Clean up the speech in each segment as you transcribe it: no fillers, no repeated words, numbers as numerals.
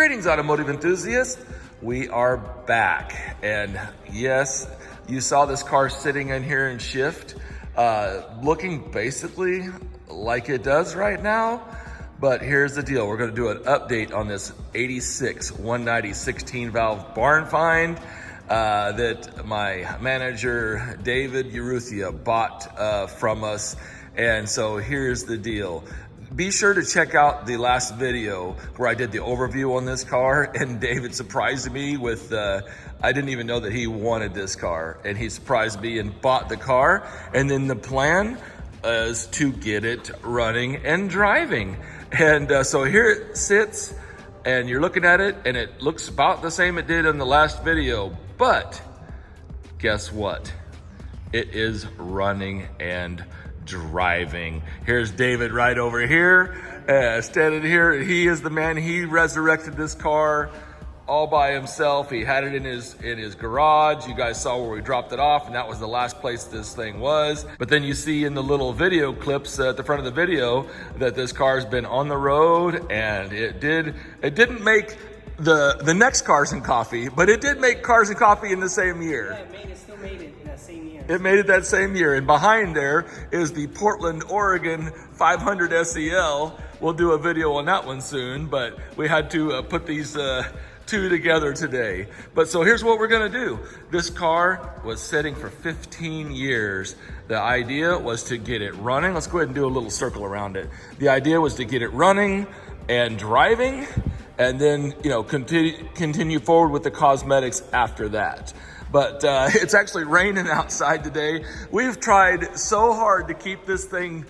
Greetings, automotive enthusiasts. We are back. And yes, you saw this car sitting in here in shift, looking basically like it does right now. But here's the deal. We're going to do an update on this 86 190 16 valve barn find that my manager, David Urrutia, bought from us. And so here's the deal. Be sure to check out the last video where I did the overview on this car, and David surprised me with, I didn't even know that he wanted this car, and he surprised me and bought the car. And then the plan is to get it running and driving. And so here it sits, and you're looking at it, and it looks about the same it did in the last video, but guess what? It is running and driving. Here's David right over here, standing here. He is the man. He resurrected this car all by himself. He had it in his garage. You guys saw where we dropped it off, and that was the last place this thing was. But then you see in the little video clips at the front of the video that this car's been on the road, and it didn't make the next Cars and Coffee, but it did make Cars and Coffee in the same year. Yeah, it still made it in that same year. It made it that same year. And behind there is the Portland, Oregon 500 SEL. We'll do a video on that one soon, but we had to put these two together today. But so here's what we're gonna do. This car was sitting for 15 years. The idea was to get it running. Let's go ahead and do a little circle around it. The idea was to get it running and driving, and then, you know, continue forward with the cosmetics after that. But it's actually raining outside today. We've tried so hard to keep this thing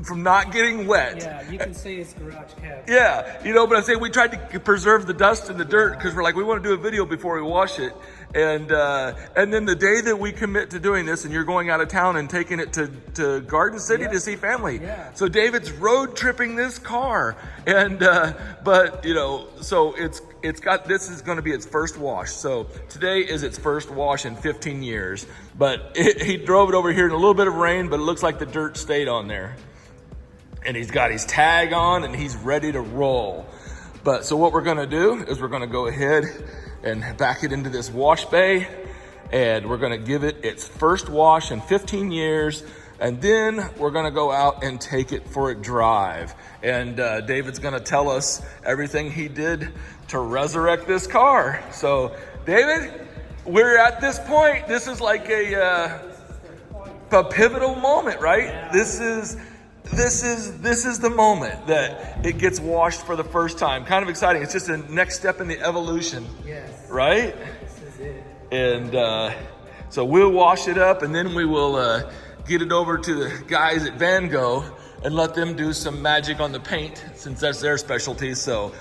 from not getting wet. Yeah, you can say it's garage cab. Yeah, you know, but I'm saying we tried to preserve the dust and the dirt because we're like, we want to do a video before we wash it. And then the day that we commit to doing this, and you're going out of town and taking it to Garden City to see family. Yeah. So David's road tripping this car. And, but you know, so this is going to be its first wash. So today is its first wash in 15 years, but he drove it over here in a little bit of rain, but it looks like the dirt stayed on there. And he's got his tag on and he's ready to roll. But so what we're gonna do is we're gonna go ahead and back it into this wash bay, and we're gonna give it its first wash in 15 years. And then we're gonna go out and take it for a drive. And David's gonna tell us everything he did to resurrect this car. So David, we're at this point. This is like a pivotal moment, right? Yeah. This is the moment that it gets washed for the first time. Kind of exciting. It's just a next step in the evolution. Yes. Right? This is it. And so we'll wash it up, and then we will get it over to the guys at Van Gogh and let them do some magic on the paint, since that's their specialty. So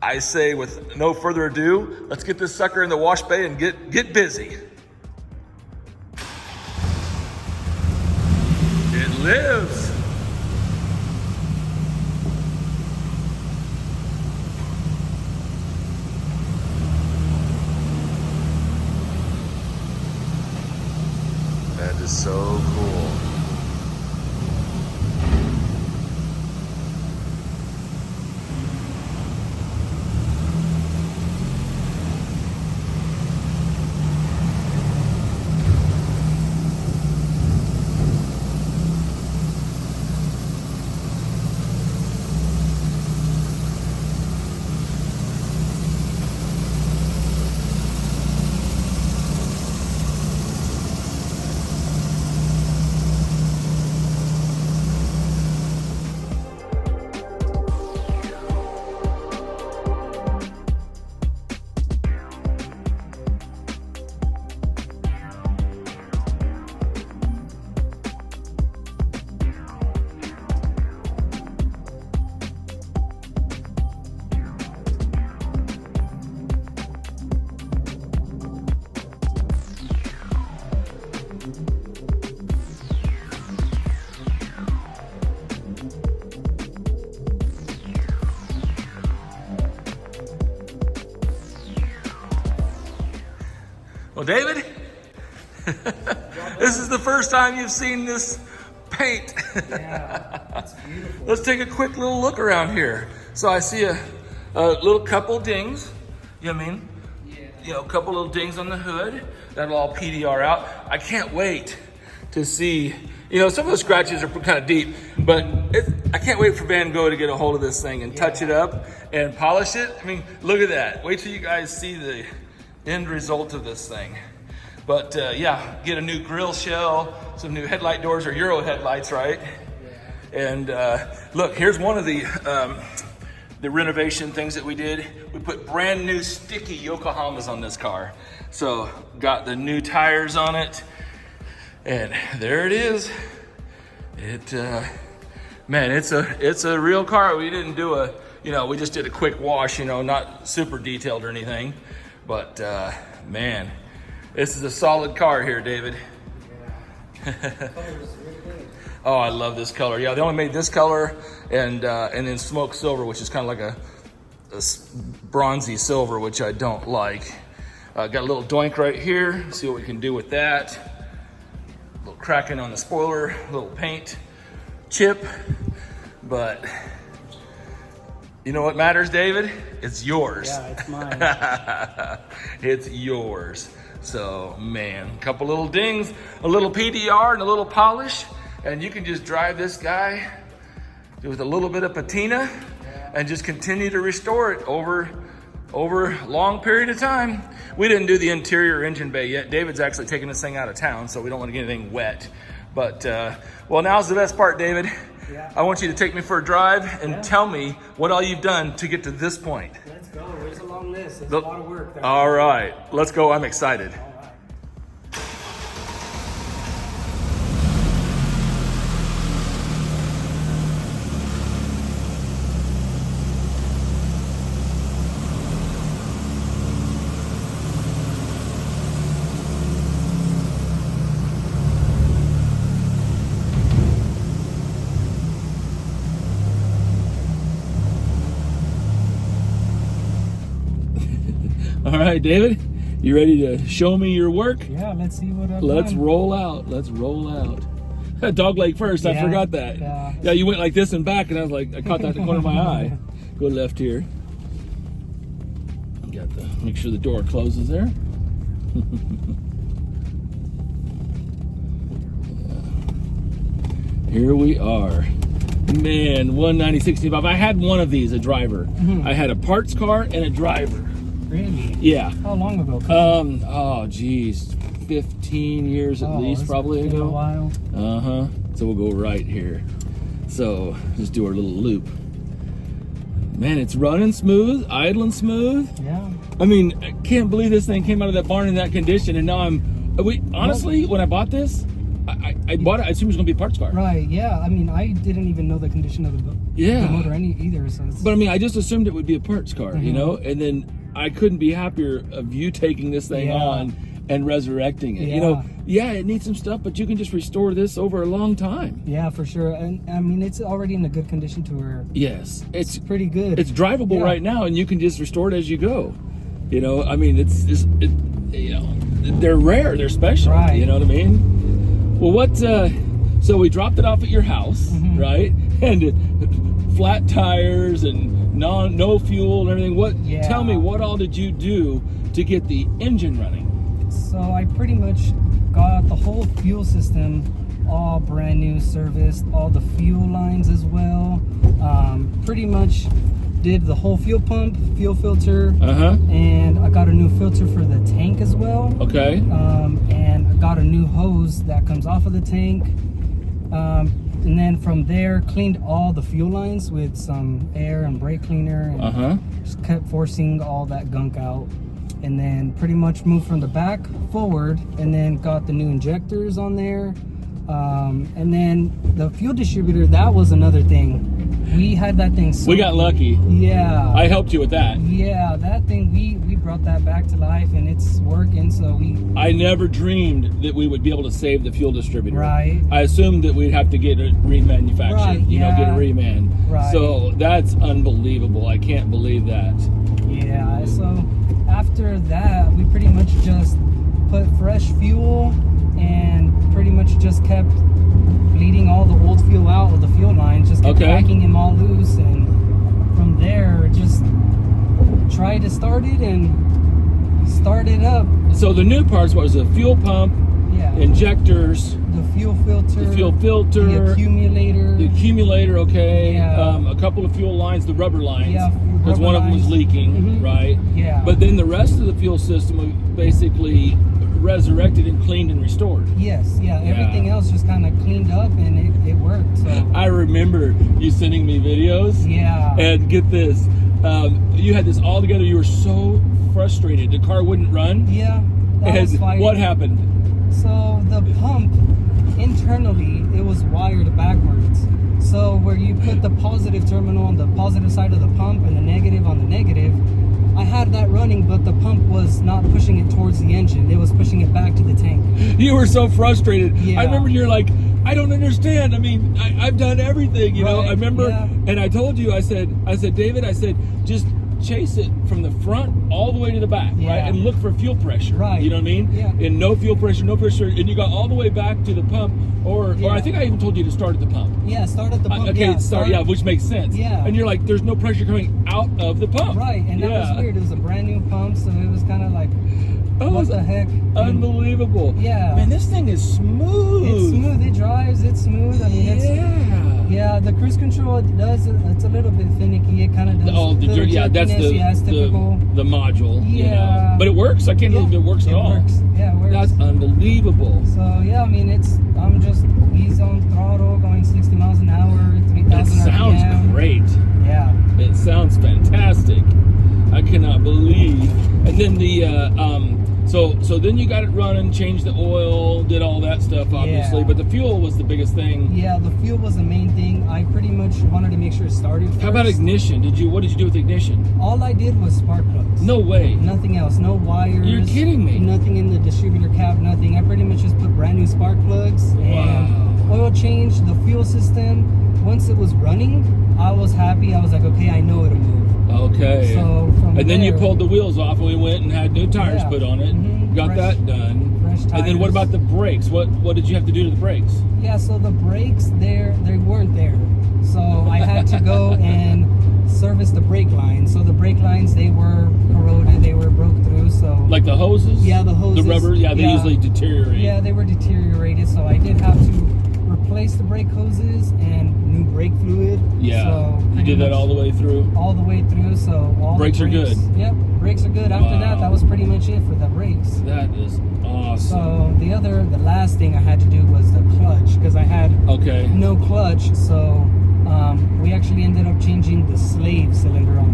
I say, with no further ado, let's get this sucker in the wash bay and get busy. It lives. That is so cool. Well, David, this is the first time you've seen this paint. Yeah, that's beautiful. Let's take a quick little look around here. So I see Little couple dings, you know what I mean? Yeah. You know, a couple little dings on the hood. That'll all PDR out. I can't wait to see, you know, some of the scratches are kind of deep, but I can't wait for Van Gogh to get a hold of this thing and touch it up and polish it. I mean, look at that. Wait till you guys see the end result of this thing. But yeah, get a new grill shell, some new headlight doors or Euro headlights, right? Yeah. And look, here's one of the renovation things that we did. We put brand new sticky Yokohamas on this car. So got the new tires on it, and there it is. Man, it's a real car. We didn't do we just did a quick wash, not super detailed or anything, but man, this is a solid car here, David. Yeah. Oh, I love this color. Yeah, they only made this color and then smoke silver, which is kind of like a bronzy silver, which I don't like. Got a little doink right here. See what we can do with that. A little cracking on the spoiler, a little paint chip, but you know what matters, David? It's yours. Yeah, it's mine. It's yours. So, man, a couple little dings, a little PDR and a little polish, and you can just drive this guy with a little bit of patina and just continue to restore it over a long period of time. We didn't do the interior engine bay yet. David's actually taking this thing out of town, so we don't want to get anything wet. But, well, now's the best part, David. Yeah. I want you to take me for a drive and tell me what all you've done to get to this point. Let's go. There's a long list. There's a lot of work. All right, let's go. I'm excited. All right. All right, David, you ready to show me your work? Yeah, let's see what I've Let's done. roll out. Let's roll out. Dog leg first. I Yeah, forgot that. Yeah, you went like this and back, and I was like, I caught that in the corner of my eye. Go left here. Got the make sure the door closes there. Here we are. Man, 190/65. I had one of these, a driver. I had a parts car and a driver. Really? Yeah. How long ago? Oh geez, 15 years at least, probably been ago. a while. So we'll go right here. So just do our little loop. Man, it's running smooth, idling smooth. Yeah. I mean, I can't believe this thing came out of that barn in that condition, and now honestly, when I bought this, I bought it. I assumed it was gonna be a parts car. Right. Yeah. I mean, I didn't even know the condition of the motor either. So. It's, But I mean, I just assumed it would be a parts car, and then I couldn't be happier of you taking this thing on and resurrecting it. It needs some stuff, but you can just restore this over a long time. Yeah, for sure. And I mean, it's already in a good condition to where Yes, it's pretty good. It's drivable right now, and you can just restore it as you go. I mean, it's just they're rare, they're special. Right. You know what I mean? Well, so we dropped it off at your house, right? And flat tires and no fuel and everything. Tell me, what all did you do to get the engine running? So I pretty much got the whole fuel system all brand new, serviced, all the fuel lines as well. Pretty much did the whole fuel pump, fuel filter, and I got a new filter for the tank as well. Okay. And I got a new hose that comes off of the tank. And then from there, cleaned all the fuel lines with some air and brake cleaner. And just kept forcing all that gunk out. And then pretty much moved from the back forward, and then got the new injectors on there. And then the fuel distributor, that was another thing. We had that thing. We got lucky. Yeah. I helped you with that. Yeah, that thing, we brought that back to life, and it's working. So I never dreamed that we would be able to save the fuel distributor. Right. I assumed that we'd have to get it remanufactured. Right, get a reman. Right. So that's unbelievable. I can't believe that. Yeah. So after that, we pretty much just put fresh fuel and pretty much just kept bleeding all the old fuel out of the fuel lines, just kept whacking them all loose, and from there just tried to start it and start it up. So the new parts was the fuel pump, Yeah. injectors, The fuel filter. The accumulator. The accumulator, okay. Yeah. A couple of fuel lines, the rubber lines. Yeah, Because rubber one of them was lines. leaking, right? Yeah. But then the rest of the fuel system was basically resurrected and cleaned and restored. Yes, yeah. Everything else just kind of cleaned up and it worked. So. I remember you sending me videos. Yeah. And get this, you had this all together. You were so frustrated. The car wouldn't run. Yeah. That was And fine. what happened? So the pump internally, it was wired backwards. So where you put the positive terminal on the positive side of the pump and the negative on the negative, I had that running, but the pump was not pushing it towards the engine. It was pushing it back to the tank. You were so frustrated. Yeah. I remember you're like, I don't understand. I mean, I've done everything, you know. Right, I remember, yeah. and I told you, I said, David, I said, just chase it from the front all the way to the back, Yeah. right? And look for fuel pressure. Right. You know what I mean? Yeah. And no fuel pressure, and you got all the way back to the pump, or Yeah. I think I even told you to start at the pump. Yeah, start at the pump. Okay, yeah, start, yeah, which makes sense. Yeah. And you're like, there's no pressure coming out of the pump. Right, and that was weird. It was a brand new pump, so it was kind of like, what the heck? Unbelievable. Yeah. Man, this thing is smooth. It's smooth. It drives. It's smooth. I mean, yeah. the cruise control it does. It's a little bit finicky. It kind of does. Oh, little that's jerkiness. Yeah, it's typical. the module. You know. Yeah. But it works. I can't believe it works at all. Works. Yeah, it works. That's unbelievable. So yeah, I mean, I'm just ease on throttle, going 60 miles an hour, 3,000 It sounds RPM. great. Yeah. It sounds fantastic. I cannot believe. And then so then you got it running, changed the oil, did all that stuff, obviously. Yeah. But the fuel was the biggest thing. Yeah, the fuel was the main thing. I pretty much wanted to make sure it started first. How about ignition? What did you do with ignition? All I did was spark plugs. No way. Nothing else. No wires. You're kidding me. Nothing in the distributor cap. Nothing. I pretty much just put brand new spark plugs and oil change. The fuel system. Once it was running, I was happy. I was like, okay, I know it'll move. Okay. So from and then you there- pulled the wheels off, and we went and had new tires Yeah. put on it. Mhm. Got Fresh- that done. fresh And then what tires. about the brakes? What did you have to do to the brakes? Yeah, so the brakes they weren't there. So I had to go and service the brake lines. So the brake lines, they were corroded, they were broke through. So Like the hoses? Yeah, the hoses. The rubber? Yeah, they Yeah. usually deteriorate. yeah, they were deteriorated. So I did have to replace the brake hoses and new brake fluid. Yeah. So You pretty did that much all the way through? all the way through. So all Brakes the are good. Yep, brakes are good. After Wow. that was pretty much it for the brakes. That is awesome. So the last thing I had to do was the clutch because I had Okay. no clutch. So we actually ended up changing the slave cylinder on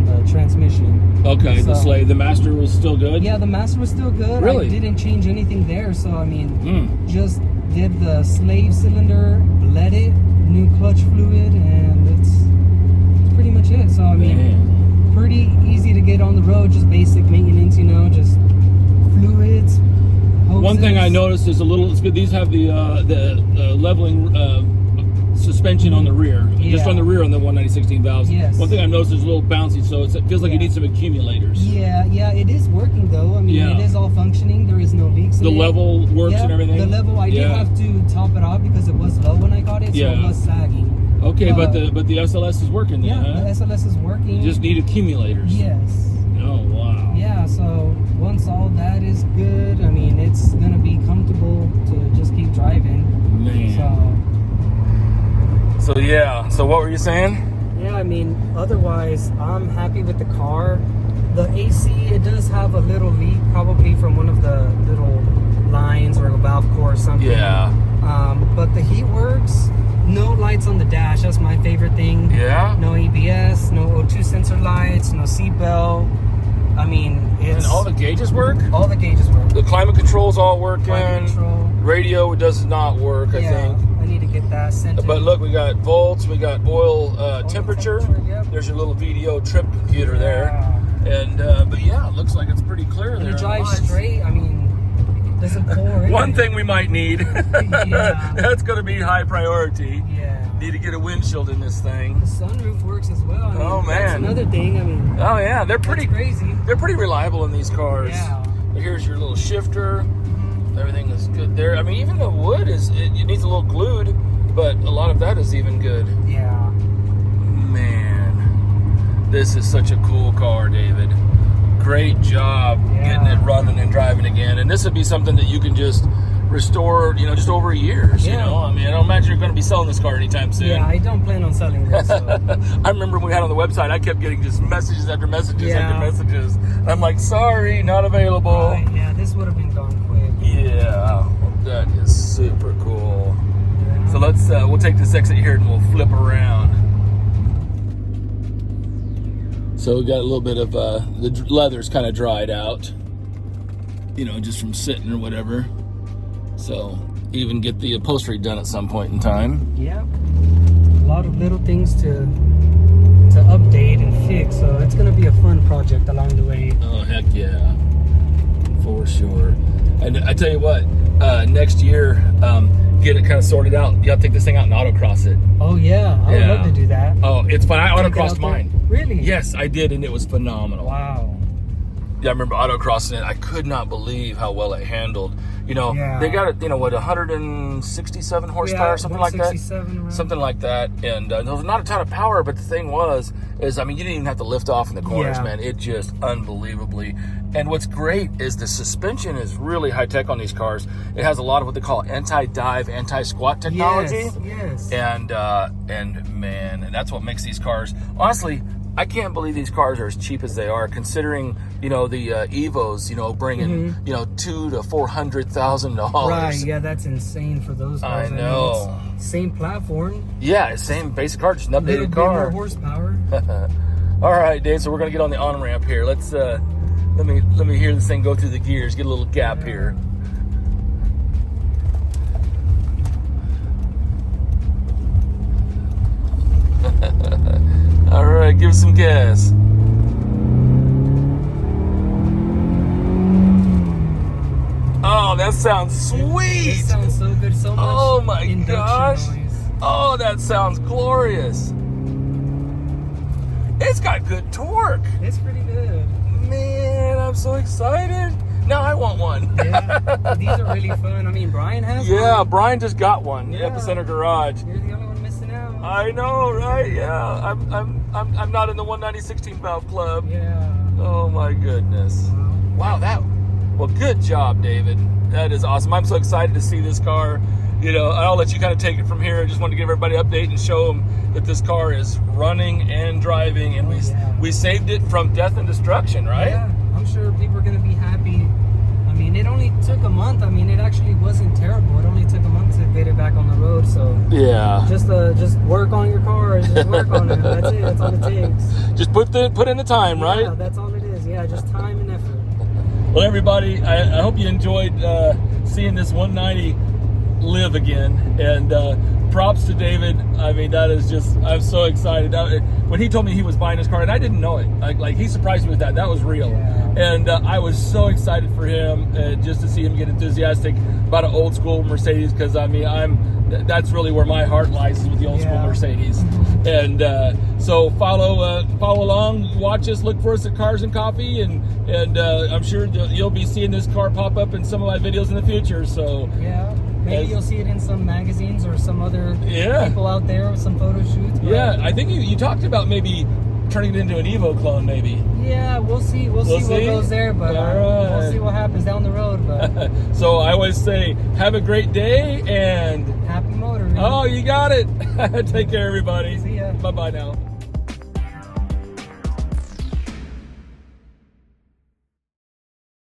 the transmission. Okay, the So- slave. The master was still good? Yeah, the master was still good. Really? I didn't change anything there. So I mean, Mm. just did the slave cylinder, bled it, new clutch fluid, and it's pretty much it. So I mean, Man. pretty easy to get on the road. Just basic maintenance, just fluids. One thing I hoses. noticed is it's good. These have the leveling suspension on the rear, just Yeah. on the rear on the 190/16 valves. Yes. One thing I've noticed is a little bouncy, so it feels like you Yeah. need some accumulators. Yeah, it is working though. I mean, Yeah. it is all functioning. There is no leaks. The in it. level works Yeah, and everything. The level, I did Yeah. have to top it off because it was low when I got it, so Yeah. it was sagging. Okay, but the SLS is working then, Yeah, huh? the SLS is working. You just need accumulators. Yes. Oh wow. Yeah, so once all that is good, I mean, it's gonna be comfortable to just keep driving. Man. So yeah, so what were you saying? Yeah, I mean, otherwise, I'm happy with the car. The AC, it does have a little leak, probably from one of the little lines or a valve core or something. Yeah. But the heat works. No lights on the dash. That's my favorite thing. Yeah? No ABS, no O2 sensor lights, no seatbelt. I mean, And it's all the gauges work? all the gauges work. The climate control's all working. Climate control. Radio does not work, I think. I need to get that sent. But look, we got volts, we got oil temperature. Yep. There's your little VDO trip computer there. And but yeah, it looks like it's pretty clear And there. it drives Lights. straight. I mean, it doesn't pour. One thing we might need. Yeah. That's going to be high priority. Yeah. Need to get a windshield in this thing. The sunroof works as well. I mean, Oh, that's man. another thing. I mean, Oh yeah, they're that's pretty crazy. They're pretty reliable in these cars. Yeah. Here's your little shifter. Everything is good there. I mean, even the wood it needs a little glued, but a lot of that is even good. Yeah. Man, This is such a cool car, David. Great job getting it running and driving again. And this would be something that you can just restore, you know, just over years. You know, I mean, I don't imagine you're going to be selling this car anytime soon. Yeah, I don't plan on selling this. So. I remember when we had on the website, I kept getting just messages after messages after messages. I'm like, sorry, not available. Yeah, this would have been gone quick. Yeah, that is super cool. Yeah. So let's we'll take this exit here and we'll flip around. So we got a little bit of the leather's kind of dried out, you know, just from sitting or whatever. So even get the upholstery done at some point in time. Yeah, a lot of little things to update and fix. So it's gonna be a fun project along the way. Oh heck yeah, for sure. And I tell you what, next year, get it kind of sorted out. You have to take this thing out and autocross it. Oh yeah, I would love to do that. Oh, it's fun. I autocrossed mine. Really? Yes, I did, and it was phenomenal. Wow. Yeah, I remember autocrossing it. I could not believe how well it handled. You know, they got it, you know, what, 167 horsepower or something like that? Something like that. And there was not a ton of power, but the thing is, I mean, you didn't even have to lift off in the corners, man. It just unbelievably. And what's great is the suspension is really high tech on these cars. It has a lot of what they call anti-dive, anti-squat technology. Yes. And man, and that's what makes these cars, honestly, I can't believe these cars are as cheap as they are, considering, you know, the Evos, you know, bringing, you know, $200,000 to $400,000. Right, yeah, that's insane for those cars. I know. Mean, same platform. Yeah, same basic car, just an updated car. Bit more horsepower. All right, Dave. So we're gonna get on the on ramp here. Let's let me hear this thing go through the gears. Get a little gap here. All right, give us some gas. Oh, that sounds sweet. It sounds so good. So much. Oh my gosh. Noise. Oh, that sounds glorious. It's got good torque. It's pretty good. Man, I'm so excited. Now I want one. Yeah, these are really fun. I mean, Brian has one. Yeah, Brian just got one at the center garage. You're the only one missing out. I know, right? Yeah, I'm not in the 190/16 valve club. Yeah. Oh my goodness. Wow, well, good job, David. That is awesome. I'm so excited to see this car. You know, I'll let you kind of take it from here. I just wanted to give everybody an update and show them that this car is running and driving, and we saved it from death and destruction, right? Yeah, I'm sure people are going to be happy. I mean, it only took a month. I mean, it actually wasn't terrible. It only took a month to get it back on the road. So yeah, just work on your car. Just work on it. That's it. That's all it takes. Just put in the time, right? Yeah, that's all it is. Yeah, just time and effort. Well, everybody, I hope you enjoyed seeing this 190 live again, and props to David. I mean, that is just, I'm so excited. When he told me he was buying his car, and I didn't know it, like he surprised me with that was real. And I was so excited for him, just to see him get enthusiastic about an old school Mercedes, because I mean, that's really where my heart lies, is with the old school Mercedes. And so follow along, watch us, look for us at Cars and Coffee, and I'm sure you'll be seeing this car pop up in some of my videos in the future. So yeah. Maybe you'll see it in some magazines or some other people out there with some photo shoots. Yeah, I think you talked about maybe turning it into an Evo clone, maybe. Yeah, we'll see. We'll see what goes there, but we'll see what happens down the road. But so I always say, have a great day and happy motoring. Oh, you got it. Take care, everybody. See ya. Bye-bye now.